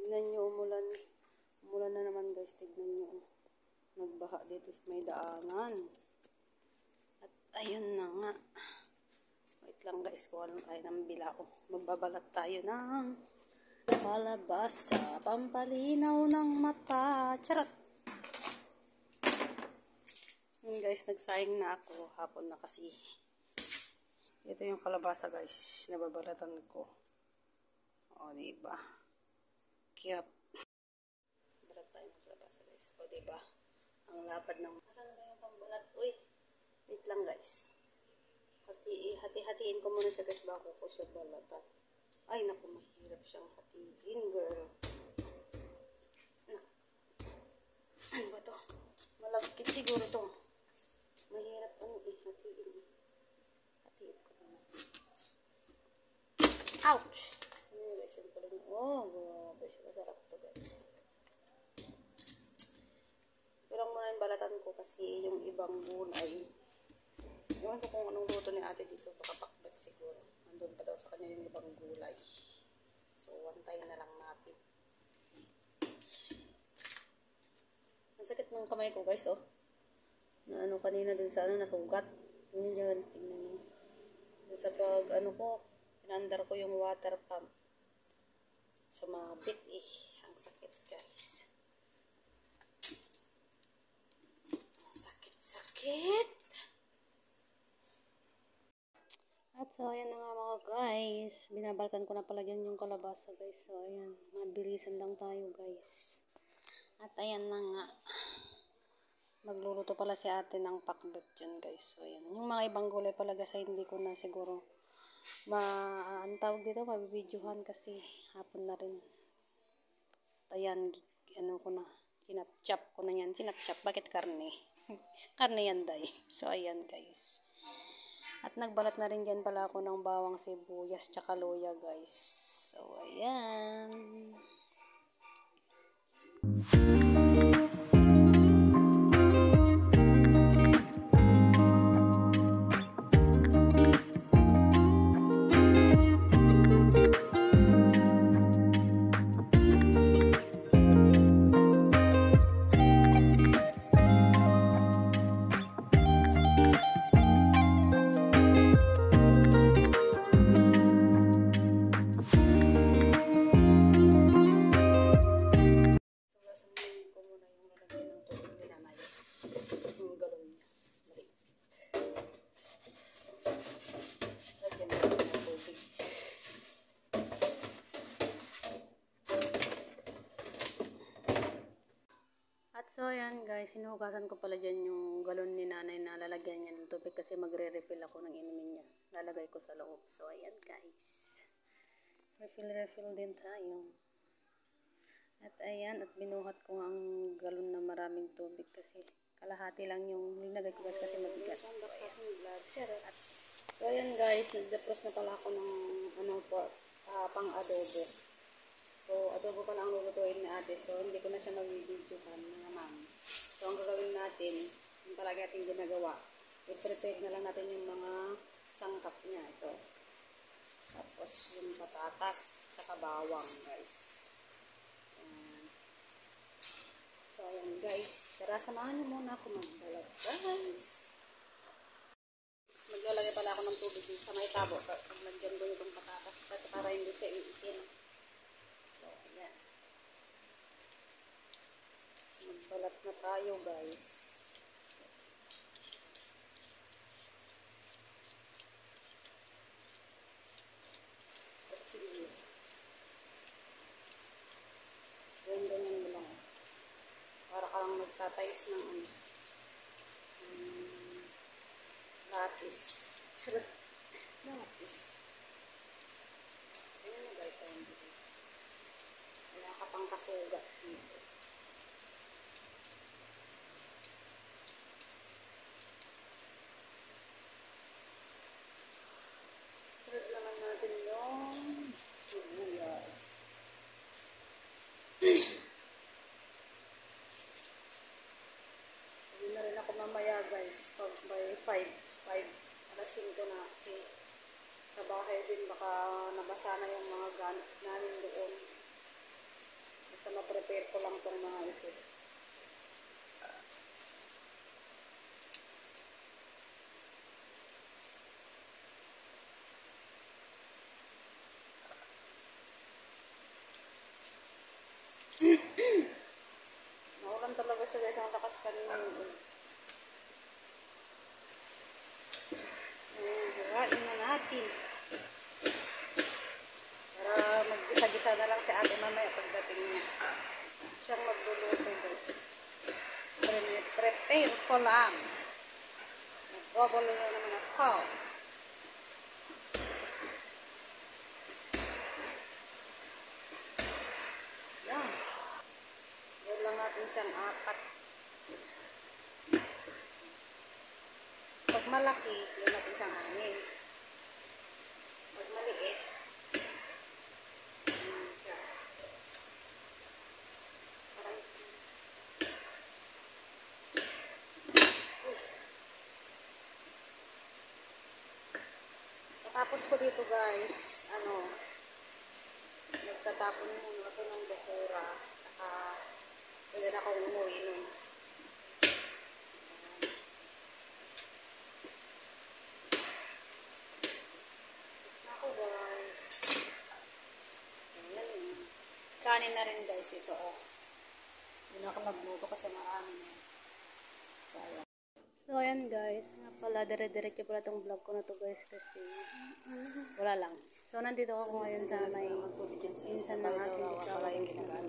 Tignan nyo, umulan. Umulan na naman guys, tignan nyo. Nagbaha dito sa may daanan. At ayun na nga. Wait lang guys, kuha lang tayo ng bilao. Magbabalat tayo ng kalabasa. Pampalinaw ng mata. Charot! Yun guys, nagsayang na ako. Hapon na kasi. Ito yung kalabasa guys. Nababalatan ko. O, diba? Cute. Balat tayo ng kalabasa guys. O, diba? Ang lapad ng... Saan ba yung pambalat? Uy! Wait lang guys. Hati-hatiin ko muna siya guys bago ko siya balatan. Ay, naku, mahirap siyang hatiin, girl. Ano ba to? Malagkit siguro to. Mahirap hatiin. Hatiin ko muna. Ouch! Ano yun guys, yung pala oh, grabe siya. Masarap to guys. Ito lang muna yung balatan ko kasi yung ibang gulay. Ewan ko kung anong luto ni ate dito. Baka pakbat siguro. Nandun pa daw sa kanya yung ibang gulay. So, antayin na lang natin. Ang sakit ng kamay ko guys, oh. Na ano kanina dun sa nasugat. Tingnan yun, tingnan nyo. Dun sa pag, ko, pinandar ko yung water pump. Sumabit eh. Ang sakit guys. Ang sakit-sakit. At so, ayan na nga mga guys. Binabalatan ko na pala dyan yung kalabasa guys. So, ayan. Mabilisan lang tayo guys. At ayan na nga. Magluluto pala si ate ng pakbet dyan guys. So, ayan. Yung mga ibang gulay pala guys ay hindi ko na siguro ang tawag dito, mabibidyohan kasi hapon na rin. At ayan, ko na. Chinap-chap ko na yan. Chinap-chap. Bakit karne? Karne yan day. So, ayan guys. At nagbalat na rin dyan pala ako ng bawang sibuyas tsaka luya guys. So, ayan. At so, ayan guys, sinuhugasan ko pala dyan yung galon ni nanay na lalagyan niya ng tubig kasi magre-refill ako ng inumin niya. Lalagay ko sa loob. So, ayan guys. Refill din tayo. At ayan, at binuhat ko ang galon na maraming tubig kasi kalahati lang yung nilagay ko guys kasi mabigat. So, ayan. At, so, ayan guys, nag-defrost na pala ako ng pang-adobo. So, adobo pa lang ang lulutuin ni ate. So, hindi ko na siya mag-videohan naman. So, ang gagawin natin, yung palagi natin ginagawa, i-prepare na lang natin yung mga sangkap niya. Ito. Tapos, yung patatas, saka bawang, guys. Ayan. So, ayan, guys. Tara, samahan niyo muna ako magbalat, guys. Maglalagay pala ako ng tubig sa may tabo. Paglagyan ko yung patatas kasi para hindi siya iitin. So, ayan. Magbalat na tayo, guys. At sige. Ganyan mo lang. Para ka lang magtatayos ng lapis. Lapis. Ayan na guys, ayan guys. Wala ka pang kasugat dito. Sunod naman natin yung sibuyas. Hindi na rin ako mamaya guys. Pag by 5, alas 5 na kasi sa bahay din baka nabasa na yung mga gamit namin doon. i-prepare ko lang itong mga ito. Naulan talaga siya guys, ang lakas kanina yun. So, hirain na natin. Para mag-gisa-gisa na lang si ate mamaya pagdating niya. Siyang magluluto guys. Prepare ko lang. Nagbagulo na naman ako. Yan. Yan lang natin siyang apat. Pag malaki, yan natin siyang hangin. Pag maliit, siya. Parang tapos ko dito guys, nagtatapon muna ako ng basura. Saka, pwede na akong umuwi nun. Ako guys. So, yan yun. Kanin na rin guys ito, oh. Hindi na ako magluto kasi marami na yan. So, ayan. So, ayan guys, nga pala, dire-diretso pala itong vlog ko na to guys kasi wala lang. So, nandito ako ngayon sa may insan ng aking isawa guys na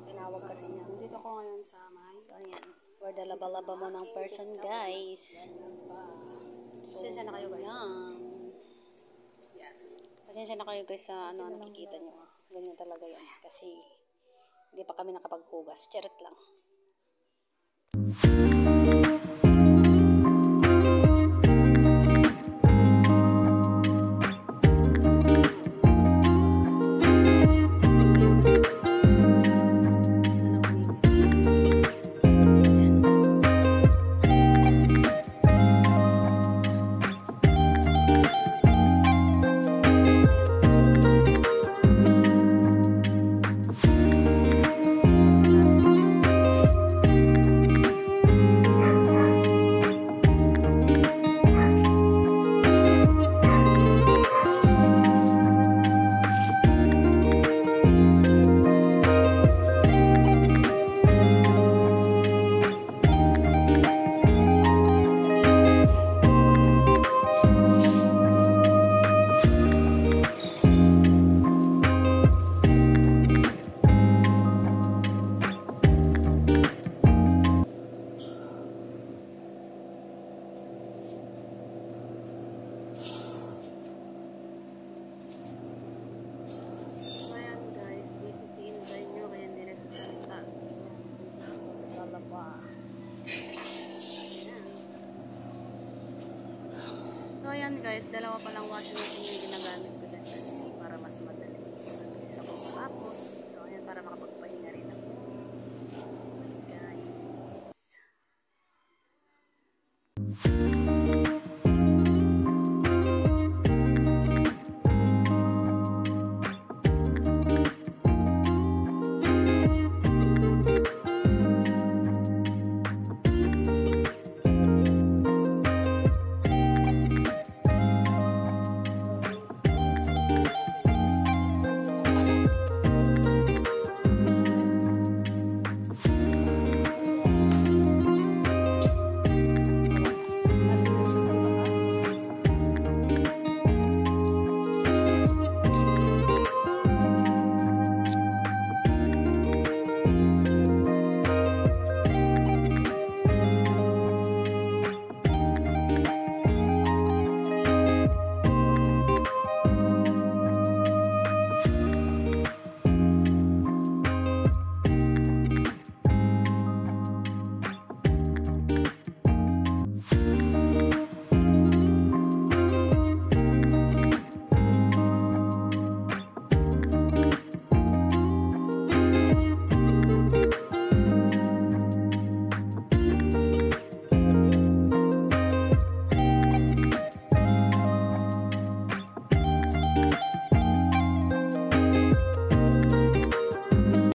tinawag kasi niya. Nandito ako ngayon sa may, so ayan, for the laba-laba mo ng person guys. So, pasensya na kayo guys. Pasensya na kayo guys sa nakikita nyo. Ganyan talaga yan kasi hindi pa kami nakapaghugas. Charot lang. So ayan guys, dalawa palang washing machine